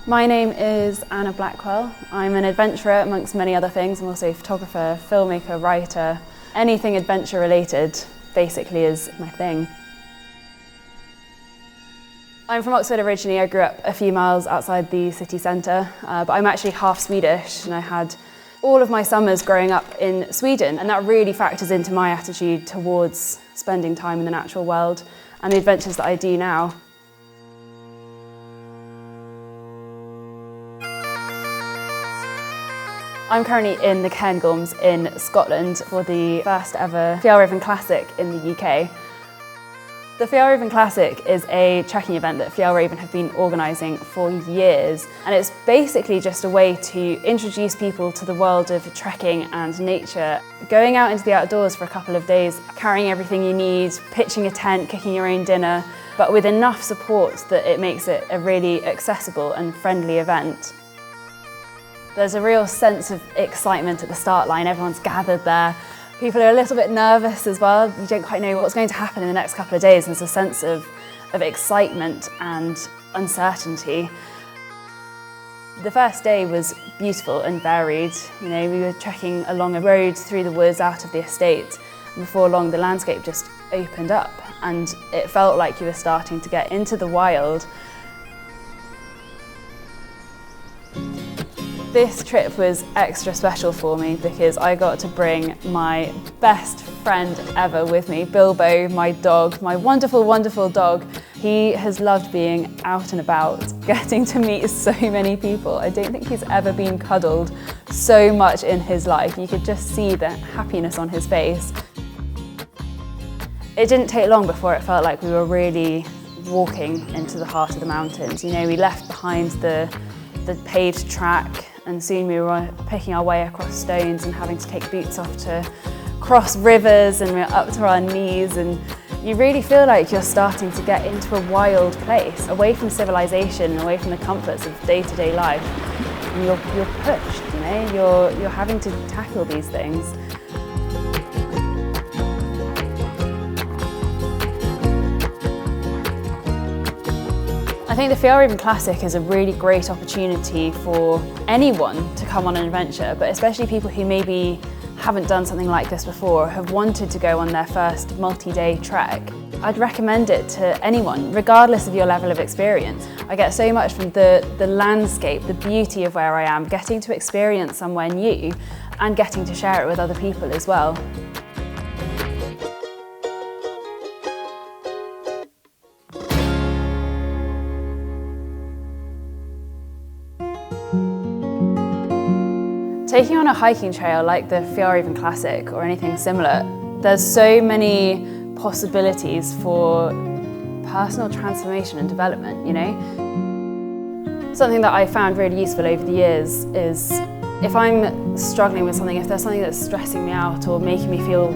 My name is Anna Blackwell. I'm an adventurer amongst many other things. I'm also a photographer, filmmaker, writer. Anything adventure related basically is my thing. I'm from Oxford originally. I grew up a few miles outside the city centre, but I'm actually half Swedish, and I had all of my summers growing up in Sweden, and that really factors into my attitude towards spending time in the natural world and the adventures that I do now. I'm currently in the Cairngorms in Scotland for the first ever Fjällräven Classic in the UK. The Fjällräven Classic is a trekking event that Fjällräven have been organising for years, and it's basically just a way to introduce people to the world of trekking and nature. Going out into the outdoors for a couple of days, carrying everything you need, pitching a tent, cooking your own dinner, but with enough support that it makes it a really accessible and friendly event. There's a real sense of excitement at the start line. Everyone's gathered there. People are a little bit nervous as well. You don't quite know what's going to happen in the next couple of days. There's a sense of excitement and uncertainty. The first day was beautiful and varied. You know, we were trekking along a road through the woods out of the estate. And before long, the landscape just opened up and it felt like you were starting to get into the wild. This trip was extra special for me because I got to bring my best friend ever with me, Bilbo, my dog, my wonderful, wonderful dog. He has loved being out and about, getting to meet so many people. I don't think he's ever been cuddled so much in his life. You could just see the happiness on his face. It didn't take long before it felt like we were really walking into the heart of the mountains. You know, we left behind the paved track, and soon we were picking our way across stones and having to take boots off to cross rivers, and we're up to our knees, and you really feel like you're starting to get into a wild place, away from civilization, away from the comforts of day-to-day life. And you're pushed, you know, you're having to tackle these things. I think the Fjällräven Classic is a really great opportunity for anyone to come on an adventure, but especially people who maybe haven't done something like this before, have wanted to go on their first multi-day trek. I'd recommend it to anyone, regardless of your level of experience. I get so much from the landscape, the beauty of where I am, getting to experience somewhere new and getting to share it with other people as well. Taking on a hiking trail like the Fjällräven Classic or anything similar, there's so many possibilities for personal transformation and development, you know? Something that I found really useful over the years is if I'm struggling with something, if there's something that's stressing me out or making me feel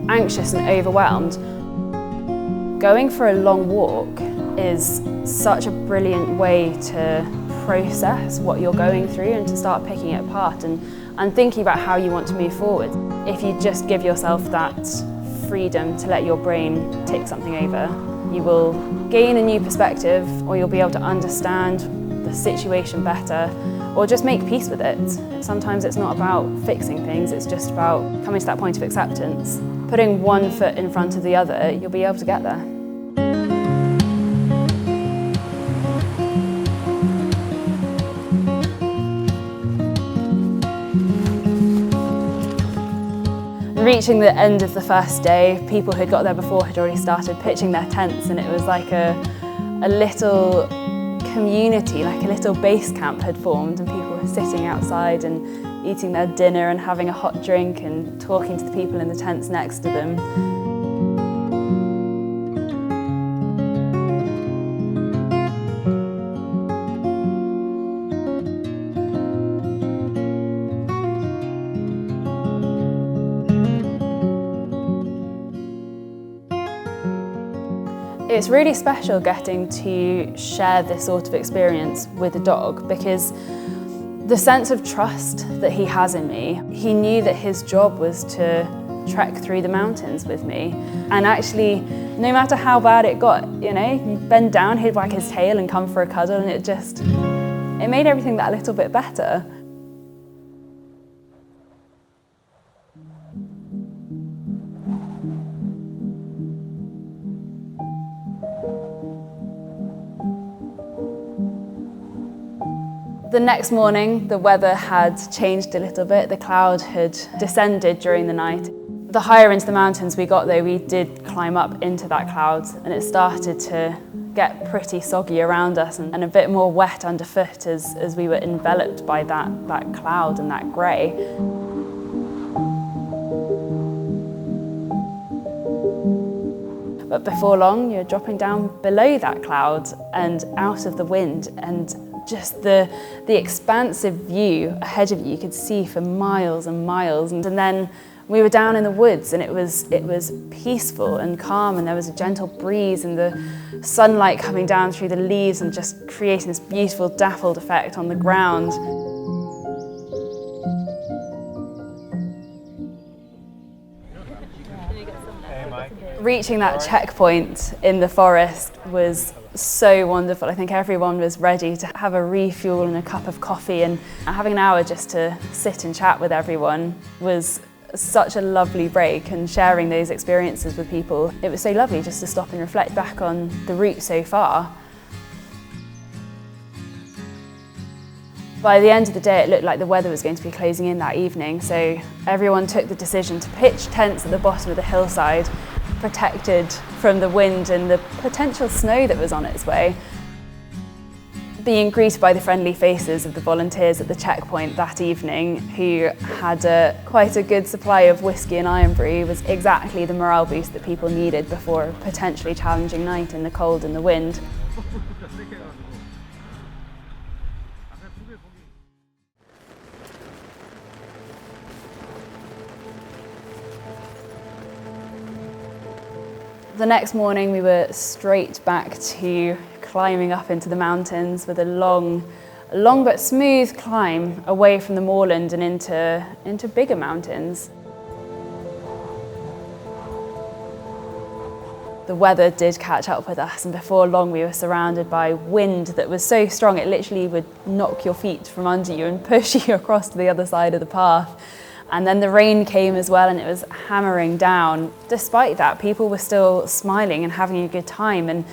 anxious and overwhelmed, going for a long walk is such a brilliant way to process what you're going through and to start picking it apart and thinking about how you want to move forward. If you just give yourself that freedom to let your brain tick something over, you will gain a new perspective, or you'll be able to understand the situation better, or just make peace with it. Sometimes it's not about fixing things, it's just about coming to that point of acceptance. Putting one foot in front of the other, you'll be able to get there. Reaching the end of the first day, people who'd got there before had already started pitching their tents, and it was like a little community, like a little base camp had formed, and people were sitting outside and eating their dinner and having a hot drink and talking to the people in the tents next to them. It's really special getting to share this sort of experience with a dog, because the sense of trust that he has in me, he knew that his job was to trek through the mountains with me. And actually, no matter how bad it got, you know, he'd bend down, he'd wag his tail and come for a cuddle, and it made everything that little bit better. The next morning, the weather had changed a little bit. The cloud had descended during the night. The higher into the mountains we got, though, we did climb up into that cloud, and it started to get pretty soggy around us and a bit more wet underfoot as we were enveloped by that cloud and that grey. But before long, you're dropping down below that cloud and out of the wind, and just the expansive view ahead of you could see for miles and miles. And then we were down in the woods, and it was peaceful and calm, and there was a gentle breeze and the sunlight coming down through the leaves and just creating this beautiful dappled effect on the ground. Reaching that checkpoint in the forest was so wonderful. I think everyone was ready to have a refuel and a cup of coffee, and having an hour just to sit and chat with everyone was such a lovely break, and sharing those experiences with people. It was so lovely just to stop and reflect back on the route so far. By the end of the day, it looked like the weather was going to be closing in that evening, so everyone took the decision to pitch tents at the bottom of the hillside, protected from the wind and the potential snow that was on its way. Being greeted by the friendly faces of the volunteers at the checkpoint that evening, who had quite a good supply of whiskey and iron brew, was exactly the morale boost that people needed before a potentially challenging night in the cold and the wind. The next morning we were straight back to climbing up into the mountains with a long but smooth climb away from the moorland and into bigger mountains. The weather did catch up with us, and before long we were surrounded by wind that was so strong it literally would knock your feet from under you and push you across to the other side of the path. And then the rain came as well, and it was hammering down. Despite that, people were still smiling and having a good time. And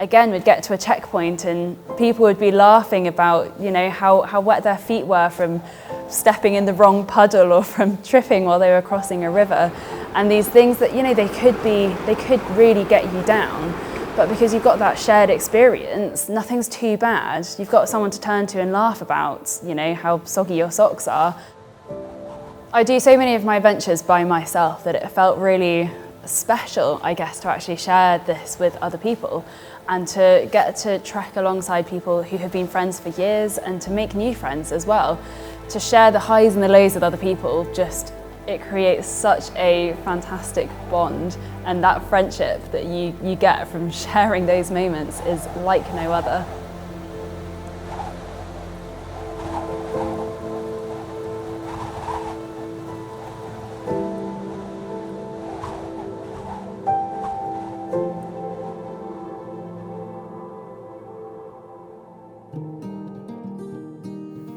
again, we'd get to a checkpoint and people would be laughing about, how wet their feet were from stepping in the wrong puddle or from tripping while they were crossing a river. And these things that, they could really get you down. But because you've got that shared experience, nothing's too bad. You've got someone to turn to and laugh about, how soggy your socks are. I do so many of my adventures by myself that it felt really special, I guess, to actually share this with other people and to get to trek alongside people who have been friends for years and to make new friends as well. To share the highs and the lows with other people, it creates such a fantastic bond, and that friendship that you get from sharing those moments is like no other.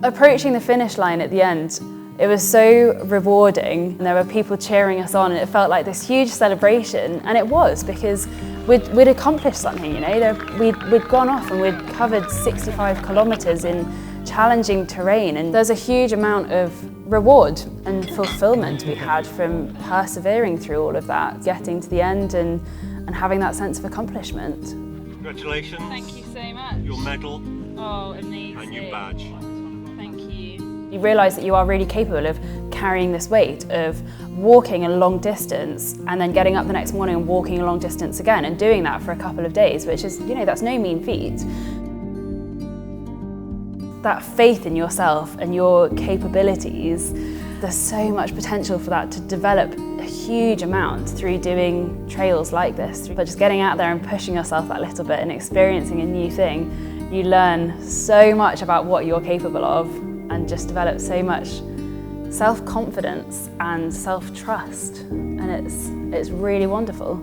Approaching the finish line at the end, it was so rewarding, and there were people cheering us on, and it felt like this huge celebration, and it was, because we'd accomplished something, we'd gone off and we'd covered 65 kilometres in challenging terrain, and there's a huge amount of reward and fulfilment we had from persevering through all of that, getting to the end and having that sense of accomplishment. Congratulations. Thank you so much. Your medal. Oh, amazing. And your badge. Thank you. You realise that you are really capable of carrying this weight, of walking a long distance and then getting up the next morning and walking a long distance again, and doing that for a couple of days, which is, that's no mean feat. That faith in yourself and your capabilities, there's so much potential for that to develop a huge amount through doing trails like this. But just getting out there and pushing yourself that little bit and experiencing a new thing, you learn so much about what you're capable of and just develop so much self-confidence and self-trust, and it's really wonderful.